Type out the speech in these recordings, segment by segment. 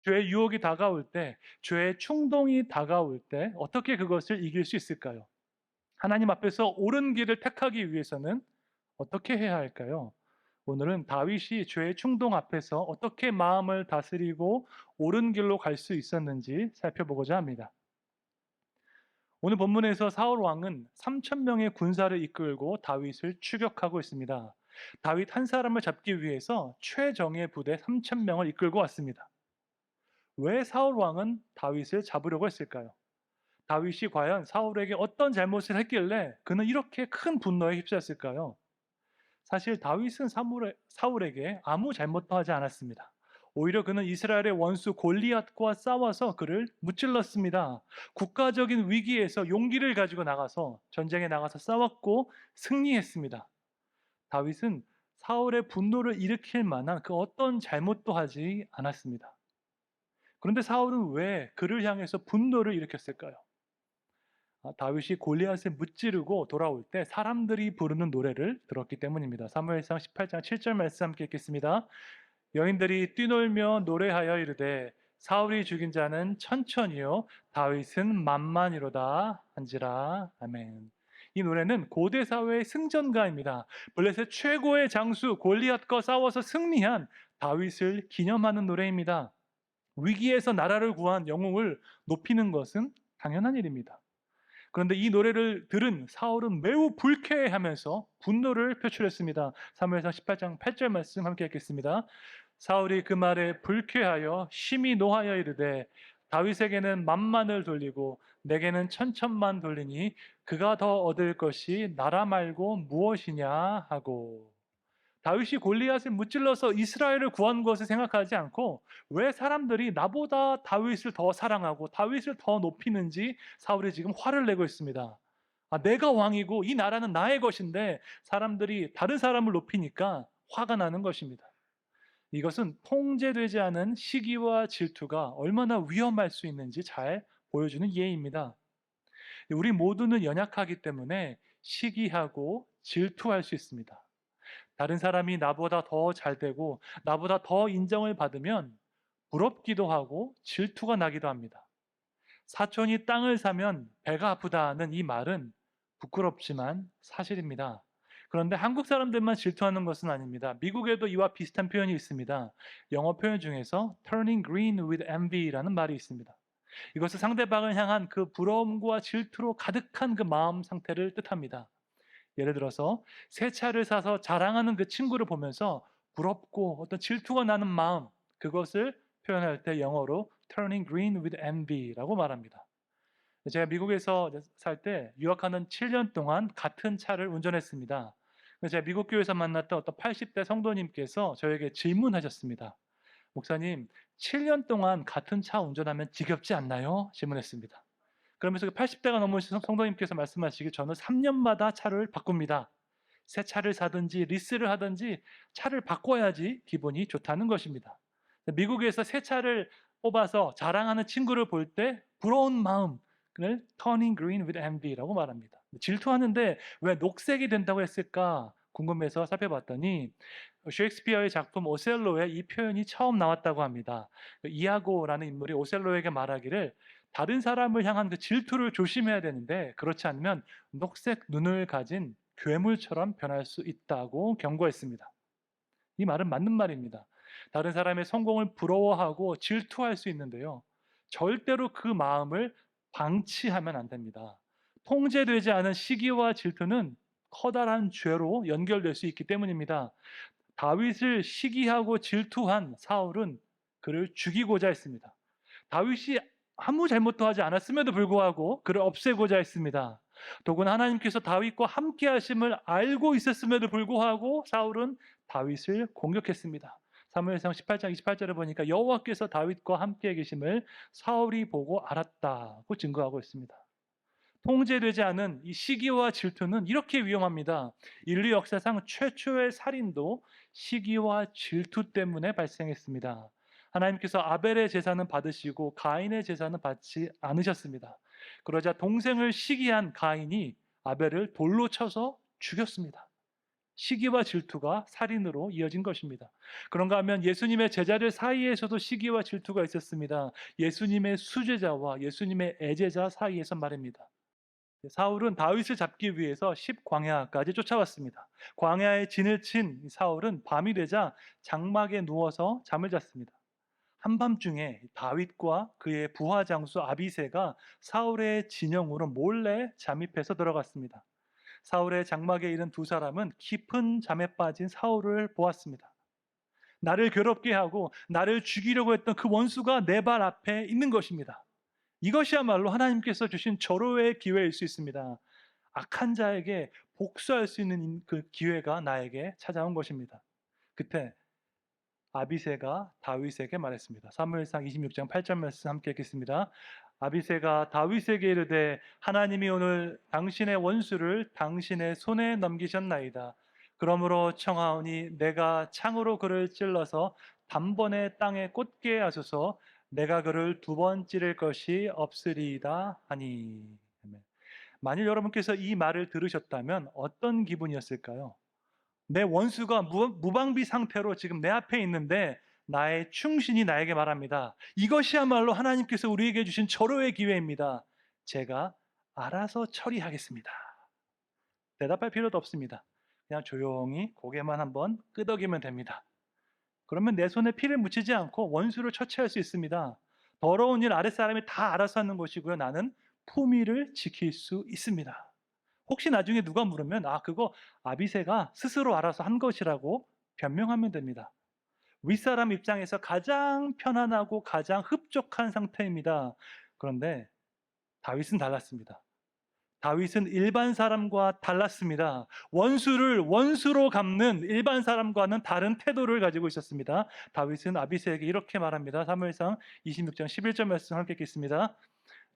죄의 유혹이 다가올 때, 죄의 충동이 다가올 때 어떻게 그것을 이길 수 있을까요? 하나님 앞에서 옳은 길을 택하기 위해서는 어떻게 해야 할까요? 오늘은 다윗이 죄의 충동 앞에서 어떻게 마음을 다스리고 옳은 길로 갈 수 있었는지 살펴보고자 합니다. 오늘 본문에서 사울 왕은 3천 명의 군사를 이끌고 다윗을 추격하고 있습니다. 다윗 한 사람을 잡기 위해서 최정예 부대 3천 명을 이끌고 왔습니다. 왜 사울 왕은 다윗을 잡으려고 했을까요? 다윗이 과연 사울에게 어떤 잘못을 했길래 그는 이렇게 큰 분노에 휩싸였을까요? 사실 다윗은 사울에게 아무 잘못도 하지 않았습니다. 오히려 그는 이스라엘의 원수 골리앗과 싸워서 그를 무찔렀습니다. 국가적인 위기에서 용기를 가지고 나가서 전쟁에 나가서 싸웠고 승리했습니다. 다윗은 사울의 분노를 일으킬 만한 그 어떤 잘못도 하지 않았습니다. 그런데 사울은 왜 그를 향해서 분노를 일으켰을까요? 다윗이 골리앗을 무찌르고 돌아올 때 사람들이 부르는 노래를 들었기 때문입니다. 사무엘상 18장 7절 말씀 함께 읽겠습니다. 여인들이 뛰놀며 노래하여 이르되 사울이 죽인 자는 천천히요 다윗은 만만이로다 한지라. 아멘. 이 노래는 고대 사회의 승전가입니다. 블레셋 최고의 장수 골리앗과 싸워서 승리한 다윗을 기념하는 노래입니다. 위기에서 나라를 구한 영웅을 높이는 것은 당연한 일입니다. 그런데 이 노래를 들은 사울은 매우 불쾌해하면서 분노를 표출했습니다. 사무엘상 18장 8절 말씀 함께 읽겠습니다. 사울이 그 말에 불쾌하여 심히 노하여 이르되 다윗에게는 만만을 돌리고 내게는 천천만 돌리니 그가 더 얻을 것이 나라 말고 무엇이냐 하고. 다윗이 골리앗을 무찔러서 이스라엘을 구한 것을 생각하지 않고 왜 사람들이 나보다 다윗을 더 사랑하고 다윗을 더 높이는지 사울이 지금 화를 내고 있습니다. 내가 왕이고 이 나라는 나의 것인데 사람들이 다른 사람을 높이니까 화가 나는 것입니다. 이것은 통제되지 않은 시기와 질투가 얼마나 위험할 수 있는지 잘 보여주는 예입니다. 우리 모두는 연약하기 때문에 시기하고 질투할 수 있습니다. 다른 사람이 나보다 더 잘되고 나보다 더 인정을 받으면 부럽기도 하고 질투가 나기도 합니다. 사촌이 땅을 사면 배가 아프다는 이 말은 부끄럽지만 사실입니다. 그런데 한국 사람들만 질투하는 것은 아닙니다. 미국에도 이와 비슷한 표현이 있습니다. 영어 표현 중에서 turning green with envy라는 말이 있습니다. 이것은 상대방을 향한 그 부러움과 질투로 가득한 그 마음 상태를 뜻합니다. 예를 들어서 새 차를 사서 자랑하는 그 친구를 보면서 부럽고 어떤 질투가 나는 마음, 그것을 표현할 때 영어로 turning green with envy라고 말합니다. 제가 미국에서 살 때 유학하는 7년 동안 같은 차를 운전했습니다. 제가 미국 교회에서 만났던 어떤 80대 성도님께서 저에게 질문하셨습니다. 목사님, 7년 동안 같은 차 운전하면 지겹지 않나요? 질문했습니다. 그러면서 그 80대가 넘으신 성도님께서 말씀하시길 저는 3년마다 차를 바꿉니다. 새 차를 사든지 리스를 하든지 차를 바꿔야지 기분이 좋다는 것입니다. 미국에서 새 차를 뽑아서 자랑하는 친구를 볼 때 부러운 마음을 turning green with envy라고 말합니다. 질투하는데 왜 녹색이 된다고 했을까 궁금해서 살펴봤더니 셰익스피어의 작품 오셀로에 이 표현이 처음 나왔다고 합니다. 이아고라는 인물이 오셀로에게 말하기를 다른 사람을 향한 그 질투를 조심해야 되는데 그렇지 않으면 녹색 눈을 가진 괴물처럼 변할 수 있다고 경고했습니다. 이 말은 맞는 말입니다. 다른 사람의 성공을 부러워하고 질투할 수 있는데요. 절대로 그 마음을 방치하면 안 됩니다. 통제되지 않은 시기와 질투는 커다란 죄로 연결될 수 있기 때문입니다. 다윗을 시기하고 질투한 사울은 그를 죽이고자 했습니다. 다윗이 아무 잘못도 하지 않았음에도 불구하고 그를 없애고자 했습니다. 더구나 하나님께서 다윗과 함께 하심을 알고 있었음에도 불구하고 사울은 다윗을 공격했습니다. 사무엘상 18장 28절에 보니까 여호와께서 다윗과 함께 계심을 사울이 보고 알았다고 증거하고 있습니다. 통제되지 않은 이 시기와 질투는 이렇게 위험합니다. 인류 역사상 최초의 살인도 시기와 질투 때문에 발생했습니다. 하나님께서 아벨의 제사는 받으시고 가인의 제사는 받지 않으셨습니다. 그러자 동생을 시기한 가인이 아벨을 돌로 쳐서 죽였습니다. 시기와 질투가 살인으로 이어진 것입니다. 그런가 하면 예수님의 제자들 사이에서도 시기와 질투가 있었습니다. 예수님의 수제자와 예수님의 애제자 사이에서 말입니다. 사울은 다윗을 잡기 위해서 10광야까지 쫓아왔습니다. 광야에 진을 친 사울은 밤이 되자 장막에 누워서 잠을 잤습니다. 한밤중에 다윗과 그의 부하 장수 아비새가 사울의 진영으로 몰래 잠입해서 들어갔습니다. 사울의 장막에 있는 두 사람은 깊은 잠에 빠진 사울을 보았습니다. 나를 괴롭게 하고 나를 죽이려고 했던 그 원수가 내 발 앞에 있는 것입니다. 이것이야말로 하나님께서 주신 절호의 기회일 수 있습니다. 악한 자에게 복수할 수 있는 그 기회가 나에게 찾아온 것입니다. 그때 아비새가 다윗에게 말했습니다. 사무엘상 26장 8절 말씀 함께 읽겠습니다. 아비새가 다윗에게 이르되 하나님이 오늘 당신의 원수를 당신의 손에 넘기셨나이다. 그러므로 청하오니 내가 창으로 그를 찔러서 단번에 땅에 꽂게 하소서. 내가 그를 두 번 찌를 것이 없으리이다 하니. 만일 여러분께서 이 말을 들으셨다면 어떤 기분이었을까요? 내 원수가 무방비 상태로 지금 내 앞에 있는데 나의 충신이 나에게 말합니다. 이것이야말로 하나님께서 우리에게 주신 절호의 기회입니다. 제가 알아서 처리하겠습니다. 대답할 필요도 없습니다. 그냥 조용히 고개만 한번 끄덕이면 됩니다. 그러면 내 손에 피를 묻히지 않고 원수를 처치할 수 있습니다. 더러운 일 아랫사람이 다 알아서 하는 것이고요. 나는 품위를 지킬 수 있습니다. 혹시 나중에 누가 물으면 그거 아비새가 스스로 알아서 한 것이라고 변명하면 됩니다. 윗사람 입장에서 가장 편안하고 가장 흡족한 상태입니다. 그런데 다윗은 달랐습니다. 다윗은 일반 사람과 달랐습니다. 원수를 원수로 갚는 일반 사람과는 다른 태도를 가지고 있었습니다. 다윗은 아비새에게 이렇게 말합니다. 사무엘상 26장 11절 말씀 함께 읽겠습니다.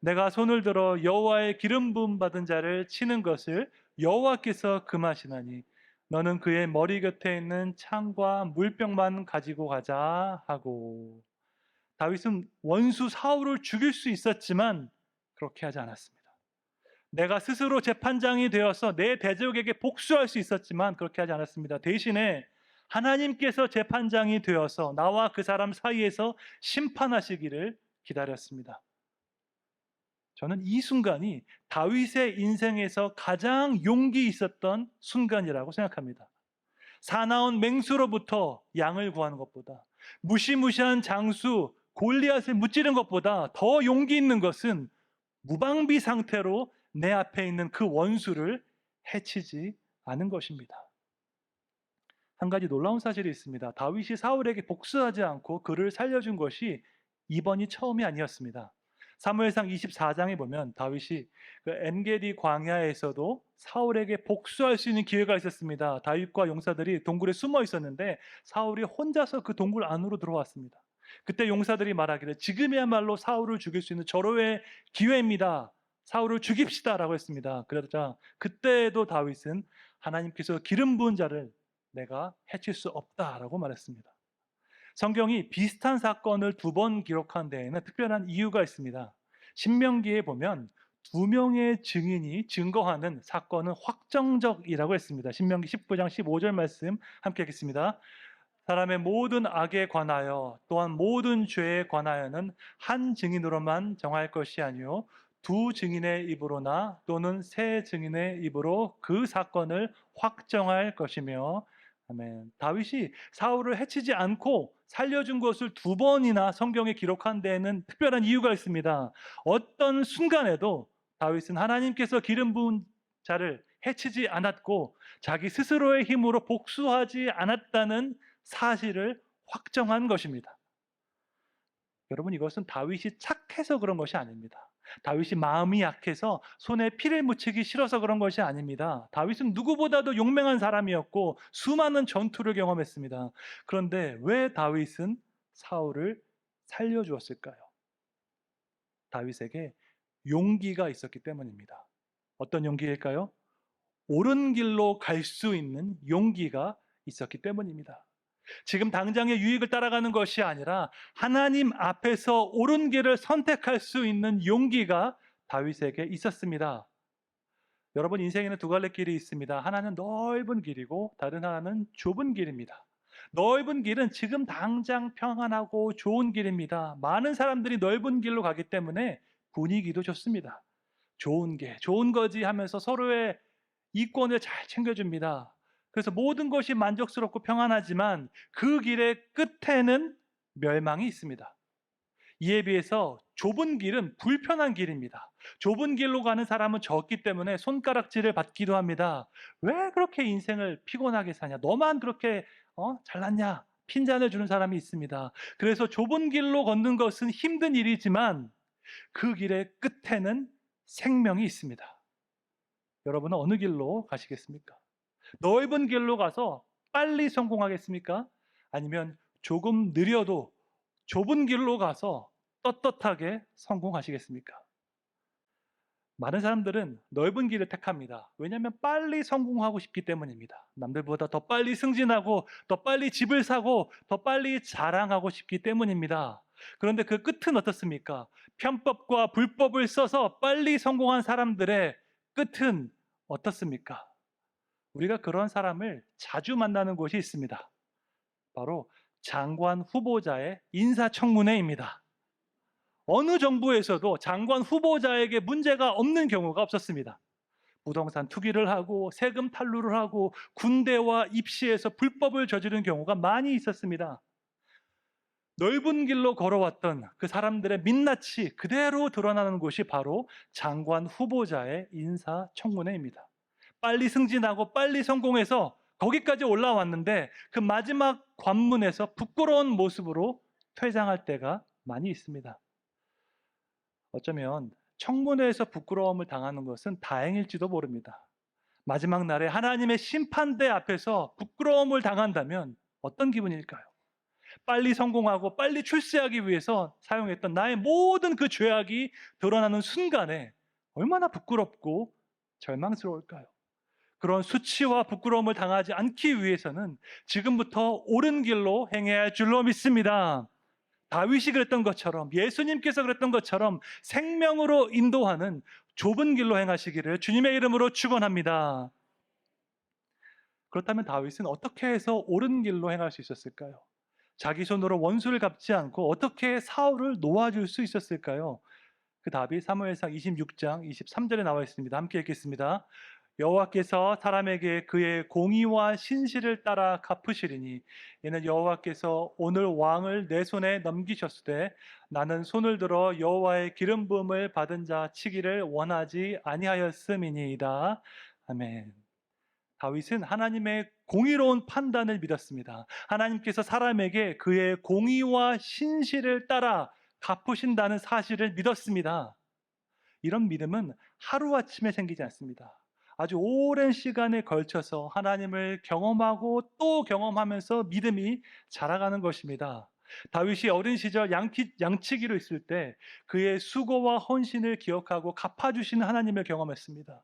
내가 손을 들어 여호와의 기름 부음 받은 자를 치는 것을 여호와께서 금하시나니 너는 그의 머리 곁에 있는 창과 물병만 가지고 가자 하고. 다윗은 원수 사울을 죽일 수 있었지만 그렇게 하지 않았습니다. 내가 스스로 재판장이 되어서 내 대적에게 복수할 수 있었지만 그렇게 하지 않았습니다. 대신에 하나님께서 재판장이 되어서 나와 그 사람 사이에서 심판하시기를 기다렸습니다. 저는 이 순간이 다윗의 인생에서 가장 용기 있었던 순간이라고 생각합니다. 사나운 맹수로부터 양을 구하는 것보다, 무시무시한 장수 골리앗을 무찌른 것보다 더 용기 있는 것은 무방비 상태로 내 앞에 있는 그 원수를 해치지 않은 것입니다. 한 가지 놀라운 사실이 있습니다. 다윗이 사울에게 복수하지 않고 그를 살려준 것이 이번이 처음이 아니었습니다. 사무엘상 24장에 보면 다윗이 그 엔게디 광야에서도 사울에게 복수할 수 있는 기회가 있었습니다. 다윗과 용사들이 동굴에 숨어 있었는데 사울이 혼자서 그 동굴 안으로 들어왔습니다. 그때 용사들이 말하기를 지금이야말로 사울을 죽일 수 있는 절호의 기회입니다. 사울을 죽입시다라고 했습니다. 그러자 그때도 다윗은 하나님께서 기름 부은 자를 내가 해칠 수 없다라고 말했습니다. 성경이 비슷한 사건을 두 번 기록한 데에는 특별한 이유가 있습니다. 신명기에 보면 두 명의 증인이 증거하는 사건은 확정적이라고 했습니다. 신명기 19장 15절 말씀 함께 읽겠습니다. 사람의 모든 악에 관하여 또한 모든 죄에 관하여는 한 증인으로만 정할 것이 아니요 두 증인의 입으로나 또는 세 증인의 입으로 그 사건을 확정할 것이며. 아멘. 다윗이 사울을 해치지 않고 살려준 것을 두 번이나 성경에 기록한 데에는 특별한 이유가 있습니다. 어떤 순간에도 다윗은 하나님께서 기름 부은 자를 해치지 않았고 자기 스스로의 힘으로 복수하지 않았다는 사실을 확정한 것입니다. 여러분, 이것은 다윗이 착해서 그런 것이 아닙니다. 다윗이 마음이 약해서 손에 피를 묻히기 싫어서 그런 것이 아닙니다. 다윗은 누구보다도 용맹한 사람이었고 수많은 전투를 경험했습니다. 그런데 왜 다윗은 사울을 살려주었을까요? 다윗에게 용기가 있었기 때문입니다. 어떤 용기일까요? 옳은 길로 갈 수 있는 용기가 있었기 때문입니다. 지금 당장의 유익을 따라가는 것이 아니라 하나님 앞에서 옳은 길을 선택할 수 있는 용기가 다윗에게 있었습니다. 여러분 인생에는 두 갈래 길이 있습니다. 하나는 넓은 길이고 다른 하나는 좁은 길입니다. 넓은 길은 지금 당장 평안하고 좋은 길입니다. 많은 사람들이 넓은 길로 가기 때문에 분위기도 좋습니다. 좋은 게 좋은 거지 하면서 서로의 이권을 잘 챙겨줍니다. 그래서 모든 것이 만족스럽고 평안하지만 그 길의 끝에는 멸망이 있습니다. 이에 비해서 좁은 길은 불편한 길입니다. 좁은 길로 가는 사람은 적기 때문에 손가락질을 받기도 합니다. 왜 그렇게 인생을 피곤하게 사냐? 너만 그렇게 잘났냐? 핀잔을 주는 사람이 있습니다. 그래서 좁은 길로 걷는 것은 힘든 일이지만 그 길의 끝에는 생명이 있습니다. 여러분은 어느 길로 가시겠습니까? 넓은 길로 가서 빨리 성공하겠습니까? 아니면 조금 느려도 좁은 길로 가서 떳떳하게 성공하시겠습니까? 많은 사람들은 넓은 길을 택합니다. 왜냐하면 빨리 성공하고 싶기 때문입니다. 남들보다 더 빨리 승진하고 더 빨리 집을 사고 더 빨리 자랑하고 싶기 때문입니다. 그런데 그 끝은 어떻습니까? 편법과 불법을 써서 빨리 성공한 사람들의 끝은 어떻습니까? 우리가 그런 사람을 자주 만나는 곳이 있습니다. 바로 장관 후보자의 인사청문회입니다. 어느 정부에서도 장관 후보자에게 문제가 없는 경우가 없었습니다. 부동산 투기를 하고 세금 탈루를 하고 군대와 입시에서 불법을 저지른 경우가 많이 있었습니다. 넓은 길로 걸어왔던 그 사람들의 민낯이 그대로 드러나는 곳이 바로 장관 후보자의 인사청문회입니다. 빨리 승진하고 빨리 성공해서 거기까지 올라왔는데 그 마지막 관문에서 부끄러운 모습으로 퇴장할 때가 많이 있습니다. 어쩌면 청문회에서 부끄러움을 당하는 것은 다행일지도 모릅니다. 마지막 날에 하나님의 심판대 앞에서 부끄러움을 당한다면 어떤 기분일까요? 빨리 성공하고 빨리 출세하기 위해서 사용했던 나의 모든 그 죄악이 드러나는 순간에 얼마나 부끄럽고 절망스러울까요? 그런 수치와 부끄러움을 당하지 않기 위해서는 지금부터 옳은 길로 행해야 할 줄로 믿습니다. 다윗이 그랬던 것처럼, 예수님께서 그랬던 것처럼 생명으로 인도하는 좁은 길로 행하시기를 주님의 이름으로 축원합니다. 그렇다면 다윗은 어떻게 해서 옳은 길로 행할 수 있었을까요? 자기 손으로 원수를 갚지 않고 어떻게 사울을 놓아줄 수 있었을까요? 그 답이 사무엘상 26장 23절에 나와 있습니다. 함께 읽겠습니다. 여호와께서 사람에게 그의 공의와 신실을 따라 갚으시리니 이는 여호와께서 오늘 왕을 내 손에 넘기셨으되 나는 손을 들어 여호와의 기름 부음을 받은 자 치기를 원하지 아니하였음이니이다. 아멘. 다윗은 하나님의 공의로운 판단을 믿었습니다. 하나님께서 사람에게 그의 공의와 신실을 따라 갚으신다는 사실을 믿었습니다. 이런 믿음은 하루아침에 생기지 않습니다. 아주 오랜 시간에 걸쳐서 하나님을 경험하고 또 경험하면서 믿음이 자라가는 것입니다. 다윗이 어린 시절 양치기로 있을 때 그의 수고와 헌신을 기억하고 갚아주시는 하나님을 경험했습니다.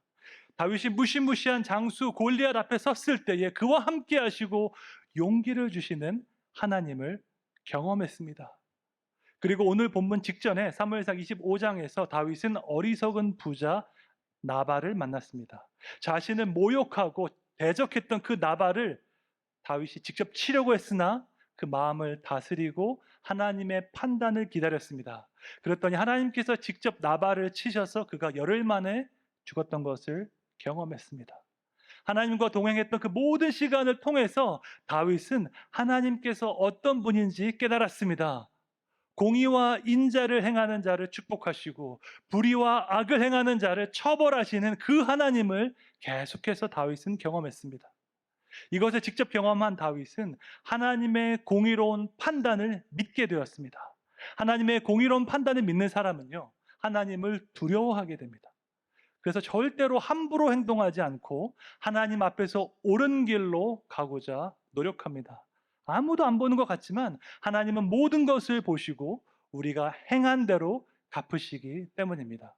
다윗이 무시무시한 장수 골리앗 앞에 섰을 때에 그와 함께 하시고 용기를 주시는 하나님을 경험했습니다. 그리고 오늘 본문 직전에 사무엘상 25장에서 다윗은 어리석은 부자 나발을 만났습니다. 자신을 모욕하고 대적했던 그 나발을 다윗이 직접 치려고 했으나 그 마음을 다스리고 하나님의 판단을 기다렸습니다. 그랬더니 하나님께서 직접 나발을 치셔서 그가 열흘 만에 죽었던 것을 경험했습니다. 하나님과 동행했던 그 모든 시간을 통해서 다윗은 하나님께서 어떤 분인지 깨달았습니다. 공의와 인자를 행하는 자를 축복하시고 불의와 악을 행하는 자를 처벌하시는 그 하나님을 계속해서 다윗은 경험했습니다. 이것을 직접 경험한 다윗은 하나님의 공의로운 판단을 믿게 되었습니다. 하나님의 공의로운 판단을 믿는 사람은요, 하나님을 두려워하게 됩니다. 그래서 절대로 함부로 행동하지 않고 하나님 앞에서 옳은 길로 가고자 노력합니다. 아무도 안 보는 것 같지만 하나님은 모든 것을 보시고 우리가 행한 대로 갚으시기 때문입니다.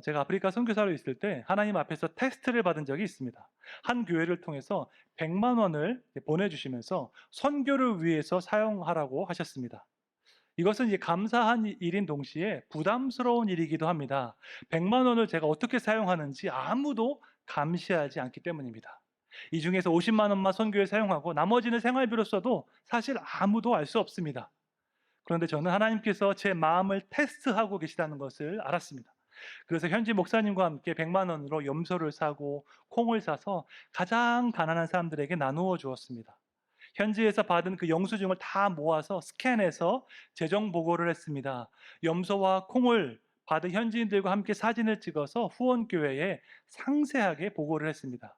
제가 아프리카 선교사로 있을 때 하나님 앞에서 테스트를 받은 적이 있습니다. 한 교회를 통해서 100만 원을 보내주시면서 선교를 위해서 사용하라고 하셨습니다. 이것은 이제 감사한 일인 동시에 부담스러운 일이기도 합니다. 100만 원을 제가 어떻게 사용하는지 아무도 감시하지 않기 때문입니다. 이 중에서 50만 원만 선교에 사용하고 나머지는 생활비로 써도 사실 아무도 알 수 없습니다. 그런데 저는 하나님께서 제 마음을 테스트하고 계시다는 것을 알았습니다. 그래서 현지 목사님과 함께 100만 원으로 염소를 사고 콩을 사서 가장 가난한 사람들에게 나누어 주었습니다. 현지에서 받은 그 영수증을 다 모아서 스캔해서 재정 보고를 했습니다. 염소와 콩을 받은 현지인들과 함께 사진을 찍어서 후원교회에 상세하게 보고를 했습니다.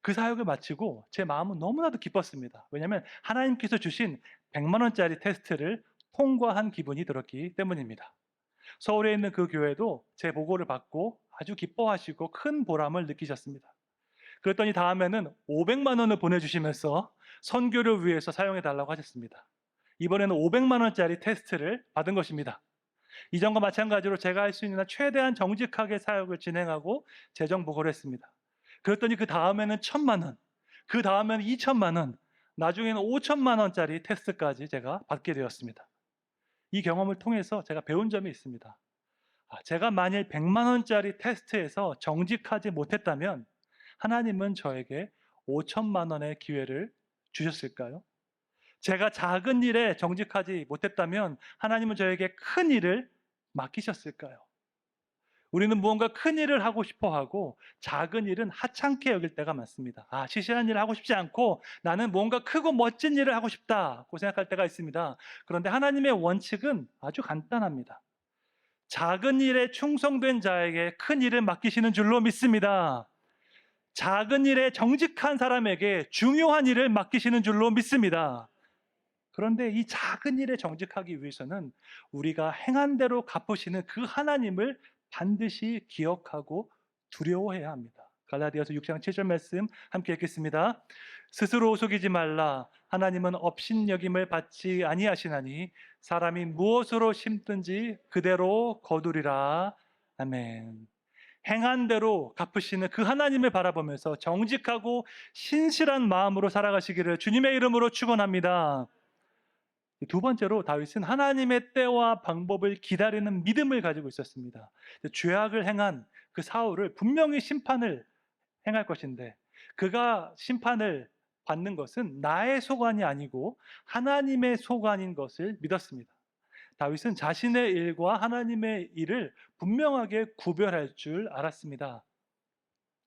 그 사역을 마치고 제 마음은 너무나도 기뻤습니다. 왜냐하면 하나님께서 주신 100만 원짜리 테스트를 통과한 기분이 들었기 때문입니다. 서울에 있는 그 교회도 제 보고를 받고 아주 기뻐하시고 큰 보람을 느끼셨습니다. 그랬더니 다음에는 500만 원을 보내주시면서 선교를 위해서 사용해 달라고 하셨습니다. 이번에는 500만 원짜리 테스트를 받은 것입니다. 이전과 마찬가지로 제가 할 수 있는 한 최대한 정직하게 사역을 진행하고 재정 보고를 했습니다. 그랬더니 그 다음에는 1,000만 원, 그 다음에는 2,000만 원, 나중에는 5천만 원짜리 테스트까지 제가 받게 되었습니다. 이 경험을 통해서 제가 배운 점이 있습니다. 제가 만일 100만 원짜리 테스트에서 정직하지 못했다면 하나님은 저에게 5천만 원의 기회를 주셨을까요? 제가 작은 일에 정직하지 못했다면 하나님은 저에게 큰 일을 맡기셨을까요? 우리는 무언가 큰 일을 하고 싶어 하고 작은 일은 하찮게 여길 때가 많습니다. 시시한 일을 하고 싶지 않고 나는 뭔가 크고 멋진 일을 하고 싶다고 생각할 때가 있습니다. 그런데 하나님의 원칙은 아주 간단합니다. 작은 일에 충성된 자에게 큰 일을 맡기시는 줄로 믿습니다. 작은 일에 정직한 사람에게 중요한 일을 맡기시는 줄로 믿습니다. 그런데 이 작은 일에 정직하기 위해서는 우리가 행한 대로 갚으시는 그 하나님을 반드시 기억하고 두려워해야 합니다. 갈라디아서 6장 7절 말씀 함께 읽겠습니다. 스스로 속이지 말라. 하나님은 업신여김을 받지 아니하시나니 사람이 무엇으로 심든지 그대로 거두리라. 아멘. 행한 대로 갚으시는 그 하나님을 바라보면서 정직하고 신실한 마음으로 살아가시기를 주님의 이름으로 축원합니다. 두 번째로 다윗은 하나님의 때와 방법을 기다리는 믿음을 가지고 있었습니다. 죄악을 행한 그 사울을 분명히 심판을 행할 것인데 그가 심판을 받는 것은 나의 소관이 아니고 하나님의 소관인 것을 믿었습니다. 다윗은 자신의 일과 하나님의 일을 분명하게 구별할 줄 알았습니다.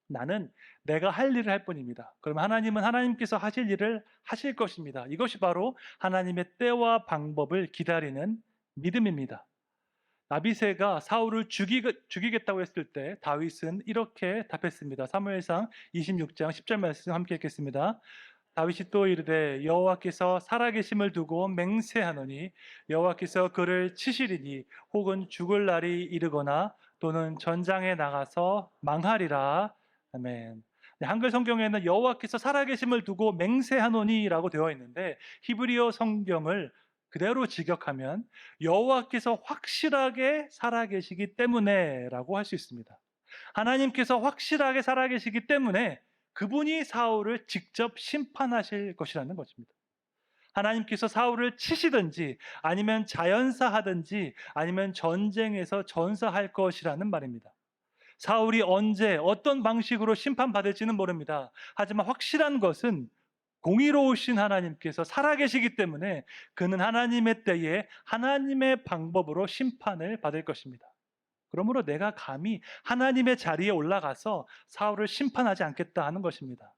나는 내가 할 일을 할 뿐입니다. 그럼 하나님은 하나님께서 하실 일을 하실 것입니다. 이것이 바로 하나님의 때와 방법을 기다리는 믿음입니다. 나비새가 사울을 죽이겠다고 했을 때 다윗은 이렇게 답했습니다. 사무엘상 26장 10절 말씀 함께 읽겠습니다. 다윗이 또 이르되 여호와께서 살아계심을 두고 맹세하노니 여호와께서 그를 치시리니 혹은 죽을 날이 이르거나 또는 전장에 나가서 망하리라. 아멘. 한글 성경에는 여호와께서 살아계심을 두고 맹세하노니라고 되어 있는데 히브리어 성경을 그대로 직역하면 여호와께서 확실하게 살아계시기 때문에라고 할 수 있습니다. 하나님께서 확실하게 살아계시기 때문에 그분이 사울을 직접 심판하실 것이라는 것입니다. 하나님께서 사울을 치시든지 아니면 자연사하든지 아니면 전쟁에서 전사할 것이라는 말입니다. 사울이 언제 어떤 방식으로 심판받을지는 모릅니다. 하지만 확실한 것은 공의로우신 하나님께서 살아계시기 때문에 그는 하나님의 때에 하나님의 방법으로 심판을 받을 것입니다. 그러므로 내가 감히 하나님의 자리에 올라가서 사울을 심판하지 않겠다 하는 것입니다.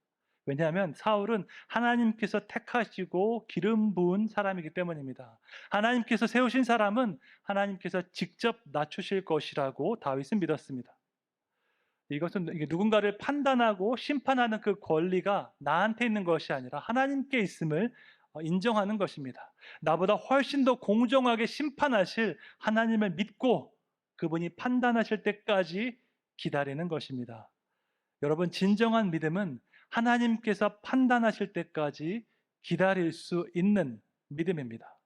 왜냐하면 사울은 하나님께서 택하시고 기름 부은 사람이기 때문입니다. 하나님께서 세우신 사람은 하나님께서 직접 낮추실 것이라고 다윗은 믿었습니다. 이것은 누군가를 판단하고 심판하는 그 권리가 나한테 있는 것이 아니라 하나님께 있음을 인정하는 것입니다. 나보다 훨씬 더 공정하게 심판하실 하나님을 믿고 그분이 판단하실 때까지 기다리는 것입니다. 여러분, 진정한 믿음은 하나님께서 판단하실 때까지 기다릴 수 있는 믿음입니다.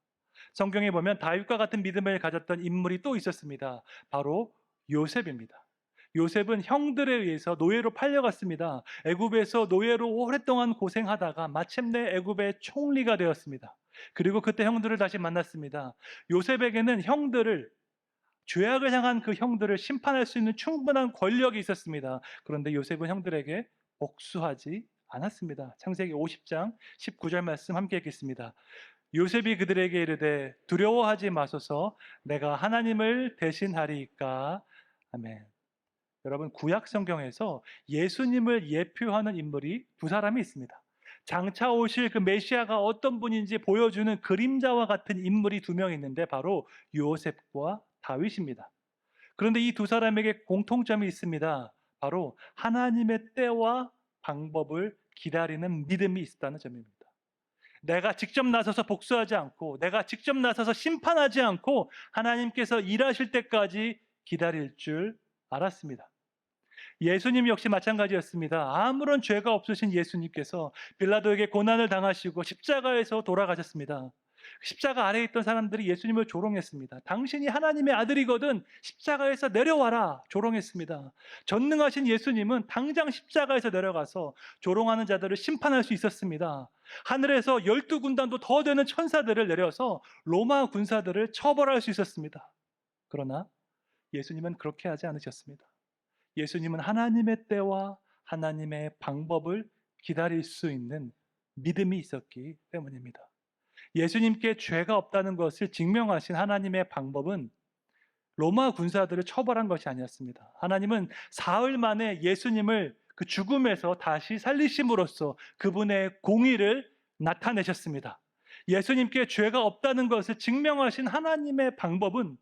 성경에 보면 다윗과 같은 믿음을 가졌던 인물이 또 있었습니다. 바로 요셉입니다. 요셉은 형들에 의해서 노예로 팔려갔습니다. 애굽에서 노예로 오랫동안 고생하다가 마침내 애굽의 총리가 되었습니다. 그리고 그때 형들을 다시 만났습니다. 요셉에게는 죄악을 향한 그 형들을 심판할 수 있는 충분한 권력이 있었습니다. 그런데 요셉은 형들에게 복수하지 않았습니다. 창세기 50장 19절 말씀 함께 읽겠습니다. 요셉이 그들에게 이르되 두려워하지 마소서, 내가 하나님을 대신하리이까. 아멘. 여러분, 구약 성경에서 예수님을 예표하는 인물이 두 사람이 있습니다. 장차 오실 그 메시아가 어떤 분인지 보여주는 그림자와 같은 인물이 두 명 있는데 바로 요셉과 다윗입니다. 그런데 이 두 사람에게 공통점이 있습니다. 바로 하나님의 때와 방법을 기다리는 믿음이 있다는 점입니다. 내가 직접 나서서 복수하지 않고, 내가 직접 나서서 심판하지 않고 하나님께서 일하실 때까지 기다릴 줄 알았습니다. 예수님 역시 마찬가지였습니다. 아무런 죄가 없으신 예수님께서 빌라도에게 고난을 당하시고 십자가에서 돌아가셨습니다. 십자가 아래에 있던 사람들이 예수님을 조롱했습니다. 당신이 하나님의 아들이거든 십자가에서 내려와라, 조롱했습니다. 전능하신 예수님은 당장 십자가에서 내려가서 조롱하는 자들을 심판할 수 있었습니다. 하늘에서 12군단도 더 되는 천사들을 내려서 로마 군사들을 처벌할 수 있었습니다. 그러나 예수님은 그렇게 하지 않으셨습니다. 예수님은 하나님의 때와 하나님의 방법을 기다릴 수 있는 믿음이 있었기 때문입니다. 예수님께 죄가 없다는 것을 증명하신 하나님의 방법은 로마 군사들을 처벌한 것이 아니었습니다. 하나님은 사흘 만에 예수님을 그 죽음에서 다시 살리심으로써 그분의 공의를 나타내셨습니다. 예수님께 죄가 없다는 것을 증명하신 하나님의 방법은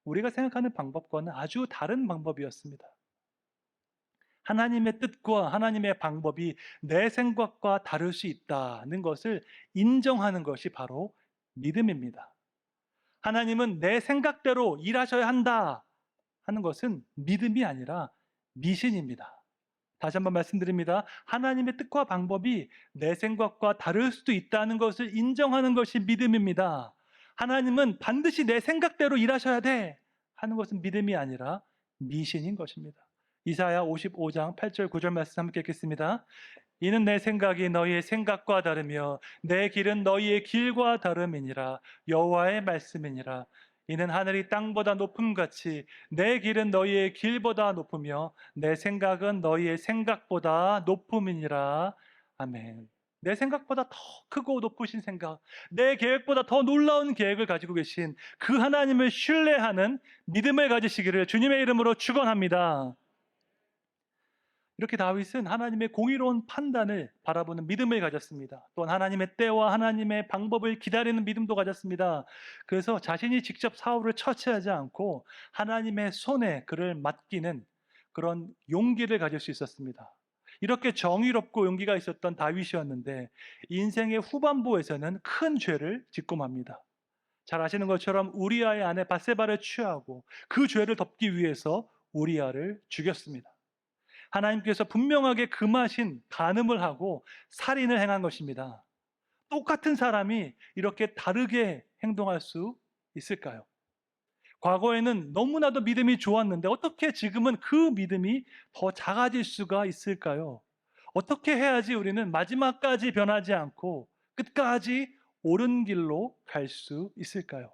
우리가 생각하는 방법과는 아주 다른 방법이었습니다. 하나님의 뜻과 하나님의 방법이 내 생각과 다를 수 있다는 것을 인정하는 것이 바로 믿음입니다. 하나님은 내 생각대로 일하셔야 한다 하는 것은 믿음이 아니라 미신입니다. 다시 한번 말씀드립니다. 하나님의 뜻과 방법이 내 생각과 다를 수도 있다는 것을 인정하는 것이 믿음입니다. 하나님은 반드시 내 생각대로 일하셔야 돼 하는 것은 믿음이 아니라 미신인 것입니다. 이사야 55장 8절 9절 말씀 함께 읽겠습니다. 이는 내 생각이 너희의 생각과 다르며 내 길은 너희의 길과 다름이니라. 여호와의 말씀이니라. 이는 하늘이 땅보다 높음같이 내 길은 너희의 길보다 높으며 내 생각은 너희의 생각보다 높음이니라. 아멘. 내 생각보다 더 크고 높으신 생각, 내 계획보다 더 놀라운 계획을 가지고 계신 그 하나님을 신뢰하는 믿음을 가지시기를 주님의 이름으로 축원합니다. 이렇게 다윗은 하나님의 공의로운 판단을 바라보는 믿음을 가졌습니다. 또한 하나님의 때와 하나님의 방법을 기다리는 믿음도 가졌습니다. 그래서 자신이 직접 사울을 처치하지 않고 하나님의 손에 그를 맡기는 그런 용기를 가질 수 있었습니다. 이렇게 정의롭고 용기가 있었던 다윗이었는데 인생의 후반부에서는 큰 죄를 짓고 맙니다. 잘 아시는 것처럼 우리아의 아내 밧세바를 취하고 그 죄를 덮기 위해서 우리아를 죽였습니다. 하나님께서 분명하게 금하신 간음을 하고 살인을 행한 것입니다. 똑같은 사람이 이렇게 다르게 행동할 수 있을까요? 과거에는 너무나도 믿음이 좋았는데 어떻게 지금은 그 믿음이 더 작아질 수가 있을까요? 어떻게 해야지 우리는 마지막까지 변하지 않고 끝까지 옳은 길로 갈 수 있을까요?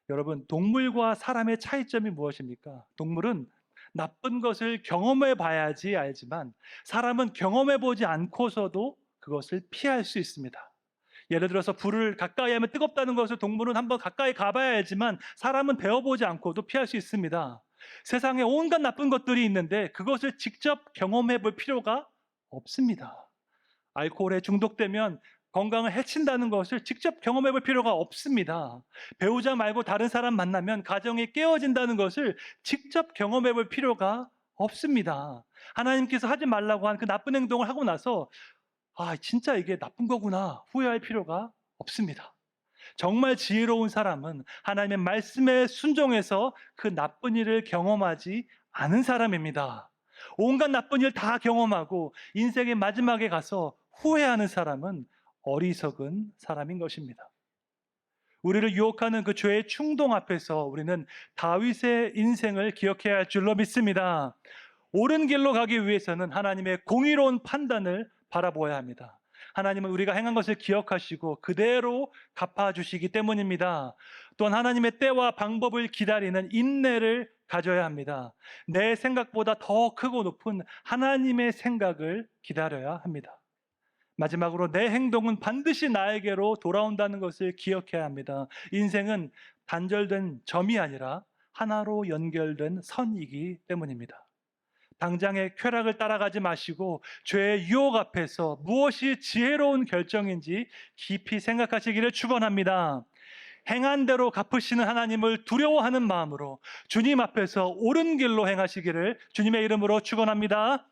여러분, 동물과 사람의 차이점이 무엇입니까? 동물은 나쁜 것을 경험해 봐야지 알지만 사람은 경험해 보지 않고서도 그것을 피할 수 있습니다. 예를 들어서 불을 가까이 하면 뜨겁다는 것을 동물은 한번 가까이 가봐야 알지만 사람은 배워보지 않고도 피할 수 있습니다. 세상에 온갖 나쁜 것들이 있는데 그것을 직접 경험해 볼 필요가 없습니다. 알코올에 중독되면 건강을 해친다는 것을 직접 경험해 볼 필요가 없습니다. 배우자 말고 다른 사람 만나면 가정이 깨어진다는 것을 직접 경험해 볼 필요가 없습니다. 하나님께서 하지 말라고 한 그 나쁜 행동을 하고 나서 진짜 이게 나쁜 거구나 후회할 필요가 없습니다. 정말 지혜로운 사람은 하나님의 말씀에 순종해서 그 나쁜 일을 경험하지 않은 사람입니다. 온갖 나쁜 일 다 경험하고 인생의 마지막에 가서 후회하는 사람은 어리석은 사람인 것입니다. 우리를 유혹하는 그 죄의 충동 앞에서 우리는 다윗의 인생을 기억해야 할 줄로 믿습니다. 옳은 길로 가기 위해서는 하나님의 공의로운 판단을 바라보아야 합니다. 하나님은 우리가 행한 것을 기억하시고 그대로 갚아주시기 때문입니다. 또한 하나님의 때와 방법을 기다리는 인내를 가져야 합니다. 내 생각보다 더 크고 높은 하나님의 생각을 기다려야 합니다. 마지막으로 내 행동은 반드시 나에게로 돌아온다는 것을 기억해야 합니다. 인생은 단절된 점이 아니라 하나로 연결된 선이기 때문입니다. 당장의 쾌락을 따라가지 마시고 죄의 유혹 앞에서 무엇이 지혜로운 결정인지 깊이 생각하시기를 축원합니다. 행한 대로 갚으시는 하나님을 두려워하는 마음으로 주님 앞에서 옳은 길로 행하시기를 주님의 이름으로 축원합니다.